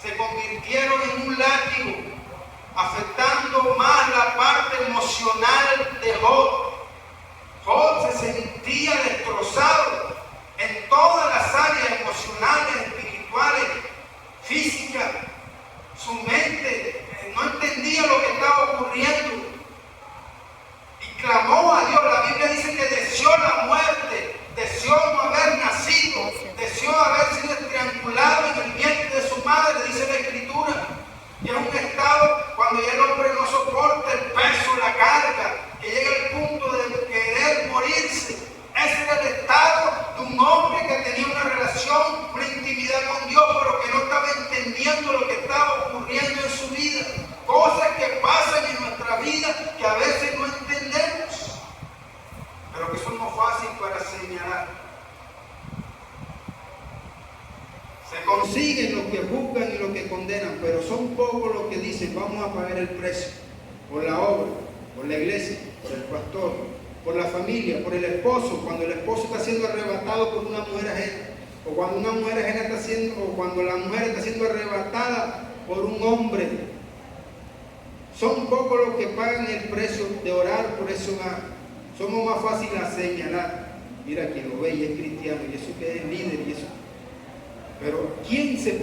se convirtieron en un látigo, afectando más la parte emocional de Job. Job se sentía destrozado en todas las áreas emocionales, espirituales, físicas. Su mente no entendía lo que estaba ocurriendo y clamó a Dios. La Biblia dice que deseó la muerte, deseó no haber nacido, deseó haber sido estrangulado en el vientre de su madre, dice la Escritura. Y es un estado cuando ya el hombre no soporta el peso, la carga, que llega al punto de querer morirse. Ese era el estado de un hombre que tenía una relación, una intimidad con Dios, pero que no estaba entendiendo lo que estaba ocurriendo en su vida. Cosas que pasan en nuestra vida que a veces no entendemos, pero que son más fáciles para señalar. Se consiguen los que juzgan y los que condenan, pero son pocos los que dicen vamos a pagar el precio por la obra, por la iglesia, por el pastor, por la familia, por el esposo, cuando el esposo está siendo arrebatado por una mujer ajena, o cuando una mujer ajena está siendo, o cuando la mujer está siendo arrebatada por un hombre. Son pocos los que pagan el precio de orar por ese hogar. Somos más fáciles a señalar. Mira, quien lo ve y es cristiano, y eso que es líder, y eso. Pero ¿quién se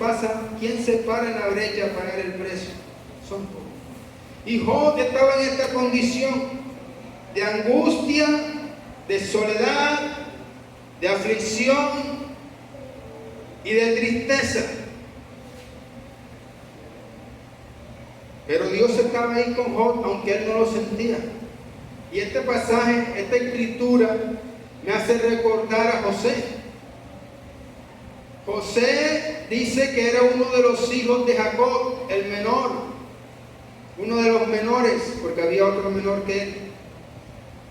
para en la brecha a pagar el precio? Son pocos. Y Job estaba en esta condición de angustia, de soledad, de aflicción y de tristeza. Pero Dios estaba ahí con Job, aunque él no lo sentía. Y este pasaje, esta escritura, me hace recordar a José. José dice que era uno de los hijos de Jacob, el menor, uno de los menores, porque había otro menor que él.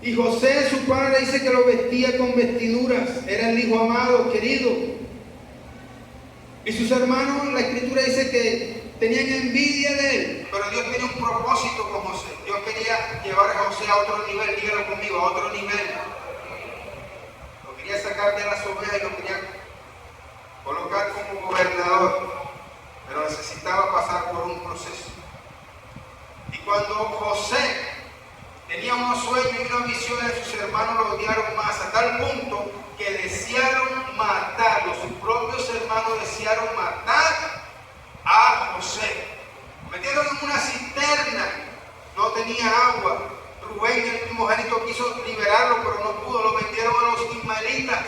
Y José, su padre, dice que lo vestía con vestiduras, era el hijo amado, querido. Y sus hermanos, la escritura dice que tenían envidia de él, pero Dios tenía un propósito con José. Dios quería llevar a José a otro nivel, dígalo conmigo, a otro nivel. Lo quería sacar de las ovejas y lo quería colocar como gobernador, pero necesitaba pasar por un proceso. Y cuando José tenía unos sueños y unas visiones, sus hermanos lo odiaron más, a tal punto que desearon matarlo. Sus propios hermanos desearon matar a José. Lo metieron en una cisterna, no tenía agua. Rubén, el primogénito, quiso liberarlo, pero no pudo. Lo vendieron a los ismaelitas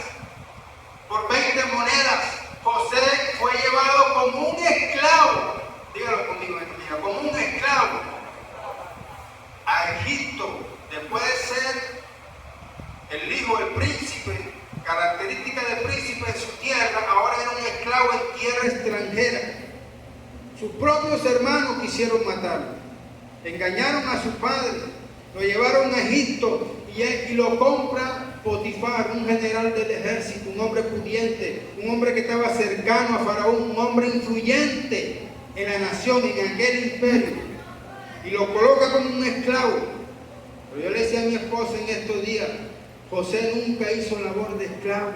por 20 monedas. José fue llevado como un esclavo, dígalo conmigo, como un esclavo a Egipto. Después de ser el hijo, el príncipe, característica de príncipe en su tierra, ahora era un esclavo en tierra extranjera. Sus propios hermanos quisieron matarlo, engañaron a su padre, lo llevaron a Egipto y lo compra Potifar, un general del ejército, un hombre pudiente, un hombre que estaba cercano a Faraón, un hombre influyente en la nación, en aquel imperio, y lo coloca como un esclavo. Pero yo le decía a mi esposa en estos días, José nunca hizo labor de esclavo.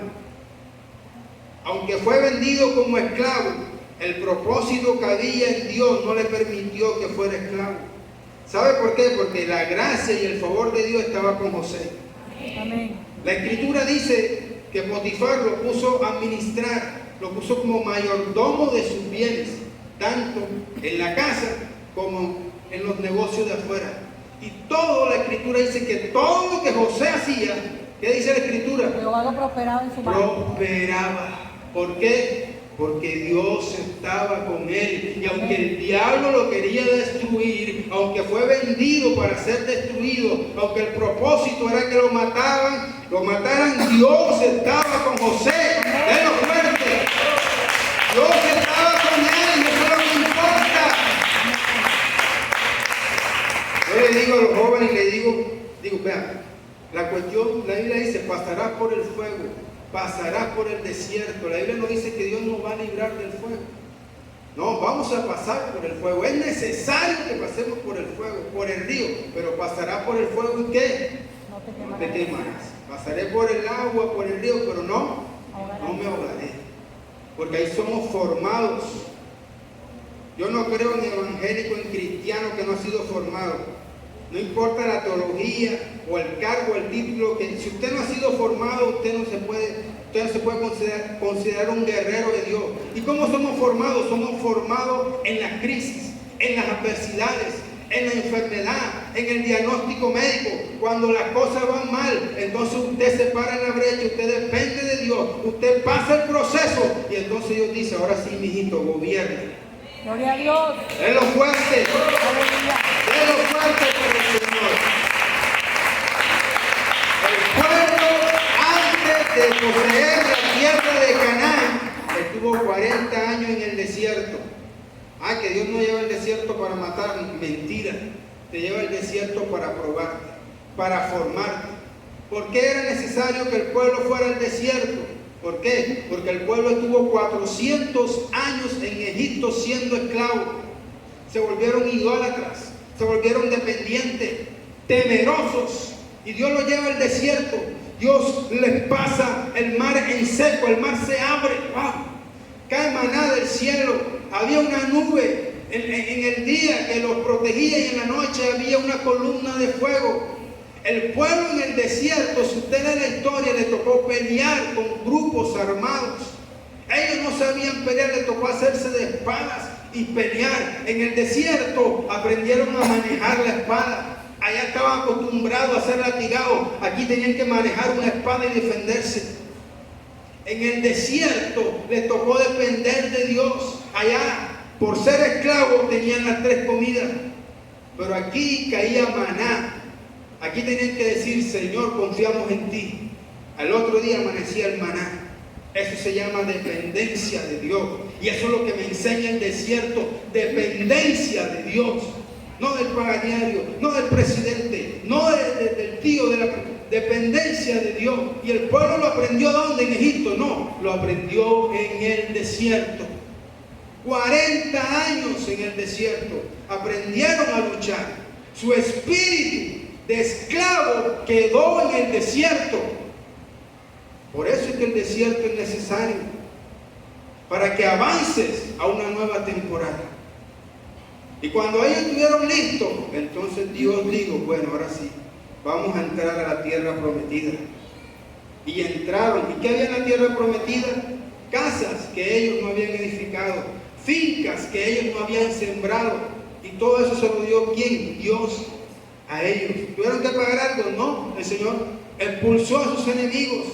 Aunque fue vendido como esclavo, el propósito que había en Dios no le permitió que fuera esclavo. ¿Sabe por qué? Porque la gracia y el favor de Dios estaba con José. Amén. La escritura dice que Potifar lo puso a administrar, lo puso como mayordomo de sus bienes, tanto en la casa como en los negocios de afuera. Y todo, la escritura dice que todo lo que José hacía, ¿qué dice la escritura? Jehová lo prosperaba en su mano. Prosperaba. ¿Por qué? Porque Dios estaba con él. Y aunque el diablo lo quería destruir, aunque fue vendido para ser destruido, aunque el propósito era que lo mataran, Dios estaba con José. Denlo fuerte. Dios estaba con él, no es lo que importa. Yo le digo a los jóvenes, le digo, vean, la cuestión, la Biblia dice, pasarás por el fuego, pasarás por el desierto. La Biblia no dice que Dios nos va a librar del fuego. No, vamos a pasar por el fuego. Es necesario que pasemos por el fuego, por el río, pero pasarás por el fuego y ¿qué? No te quemarás. Pasaré por el agua, por el río, pero no me ahogaré. Porque ahí somos formados. Yo no creo en evangélico, en cristiano que no ha sido formado. No importa la teología o el cargo, el título, que si usted no ha sido formado, usted no se puede considerar un guerrero de Dios. ¿Y cómo somos formados? Somos formados en las crisis, en las adversidades, en la enfermedad, en el diagnóstico médico. Cuando las cosas van mal, entonces usted se para en la brecha, usted depende de Dios, usted pasa el proceso y entonces Dios dice: ahora sí, mijito, gobierna. Gloria a Dios. Es lo fuerte. Aleluya. Es lo fuerte por el Señor. El pueblo, antes de poseer la tierra de Canaán, estuvo 40 años en el desierto. Que Dios no lleva el desierto para matar, mentira. Te lleva el desierto para probarte, para formarte. ¿Por qué era necesario que el pueblo fuera al desierto? ¿Por qué? Porque el pueblo estuvo 400 años en Egipto siendo esclavo. Se volvieron idólatras, se volvieron dependientes, temerosos. Y Dios los lleva al desierto. Dios les pasa el mar en seco, el mar se abre. ¡Wow! Cae maná del cielo. Había una nube en el día que los protegía y en la noche había una columna de fuego. El pueblo en el desierto, si usted lee la historia, le tocó pelear con grupos armados. Ellos no sabían pelear, le tocó hacerse de espadas y pelear. En el desierto aprendieron a manejar la espada. Allá estaban acostumbrados a ser latigados. Aquí tenían que manejar una espada y defenderse. En el desierto les tocó depender de Dios. Allá, por ser esclavos, tenían las 3 comidas. Pero aquí caía maná. Aquí tenían que decir: Señor, confiamos en ti. Al otro día amanecía el maná. Eso se llama dependencia de Dios. Y eso es lo que me enseña el desierto: dependencia de Dios. No del pagadiario, no del presidente, no del tío, de la dependencia de Dios. Y el pueblo lo aprendió ¿dónde? En Egipto. No, lo aprendió en el desierto. 40 años en el desierto. Aprendieron a luchar. Su espíritu de esclavo quedó en el desierto. Por eso es que el desierto es necesario, para que avances a una nueva temporada. Y cuando ellos estuvieron listos, entonces Dios dijo: bueno, ahora sí, vamos a entrar a la tierra prometida. Y entraron. ¿Y qué había en la tierra prometida? Casas que ellos no habían edificado, fincas que ellos no habían sembrado. Y todo eso se lo dio ¿quién? Dios a ellos. ¿Tuvieron que pagar algo? No, el Señor expulsó a sus enemigos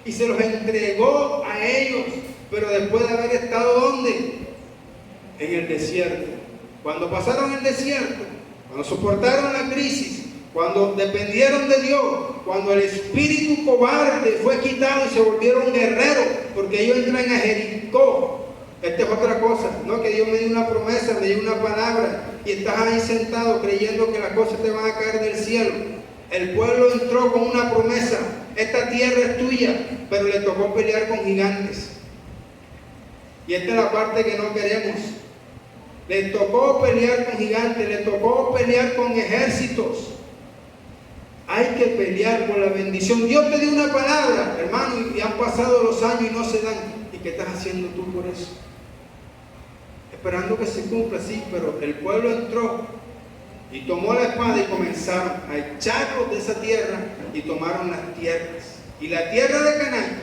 y se los entregó a ellos. Pero después de haber estado ¿dónde? En el desierto. Cuando pasaron el desierto, cuando soportaron la crisis, cuando dependieron de Dios, cuando el espíritu cobarde fue quitado y se volvieron guerreros, porque ellos entran a Jericó. Esta es otra cosa, no que Dios me dio una promesa, me dio una palabra y estás ahí sentado creyendo que las cosas te van a caer del cielo. El pueblo entró con una promesa: esta tierra es tuya, pero le tocó pelear con gigantes. Y esta es la parte que no queremos. Le tocó pelear con gigantes, le tocó pelear con ejércitos. Hay que pelear por la bendición. Dios te dio una palabra, hermano, y han pasado los años y no se dan. ¿Y qué estás haciendo tú por eso? Esperando que se cumpla, sí, pero el pueblo entró y tomó la espada y comenzaron a echarlos de esa tierra y tomaron las tierras. Y la tierra de Canaán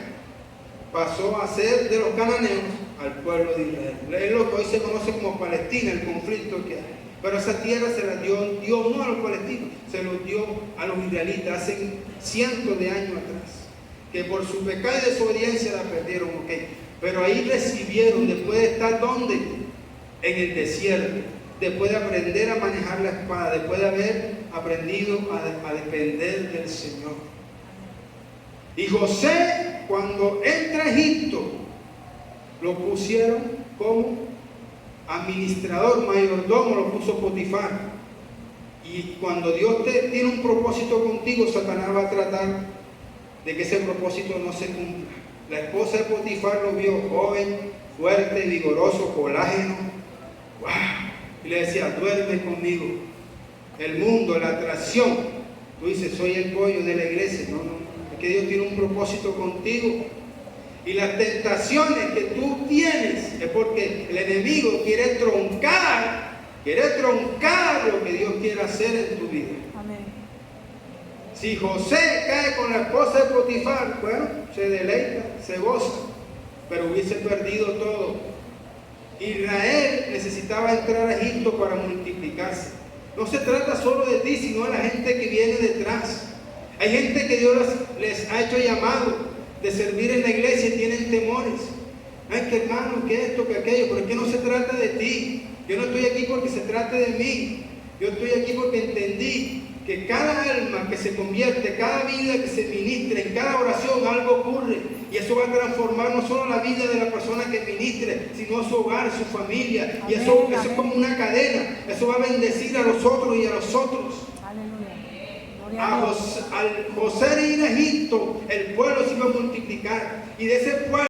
pasó a ser de los cananeos al pueblo de Israel. Es lo que hoy se conoce como Palestina, el conflicto que hay. Pero esa tierra se la dio Dios no a los palestinos, se los dio a los israelitas hace cientos de años atrás, que por su pecado y desobediencia la perdieron, ok. Pero ahí recibieron, después de estar ¿dónde? En el desierto, después de aprender a manejar la espada, después de haber aprendido a depender del Señor. Y José, cuando entra a Egipto, lo pusieron como administrador, mayordomo, lo puso Potifar. Y cuando Dios tiene un propósito contigo, Satanás va a tratar de que ese propósito no se cumpla. La esposa de Potifar lo vio joven, fuerte, vigoroso, colágeno. ¡Wow! Y le decía: duerme conmigo. El mundo, la atracción. Tú dices: soy el pollo de la iglesia. No, no, es que Dios tiene un propósito contigo. Y las tentaciones que tú tienes es porque el enemigo quiere troncar quiere truncar lo que Dios quiere hacer en tu vida. Amén. Si José cae con la esposa de Potifar, bueno, se deleita, se goza, pero hubiese perdido todo. Israel necesitaba entrar a Egipto para multiplicarse. No se trata solo de ti, sino de la gente que viene detrás. Hay gente que Dios les ha hecho llamado de servir en la iglesia y tienen temores. Ay, que hermano, que esto, que aquello, pero es que no se trata de ti. Yo no estoy aquí porque se trate de mí. Yo estoy aquí porque entendí que cada alma que se convierte, cada vida que se ministra, en cada oración algo ocurre. Y eso va a transformar no solo la vida de la persona que ministre, sino su hogar, su familia. Y eso es como una cadena. Eso va a bendecir a los otros y a los otros. Aleluya. Al José ir a Egipto, el pueblo se iba a multiplicar. Y de ese pueblo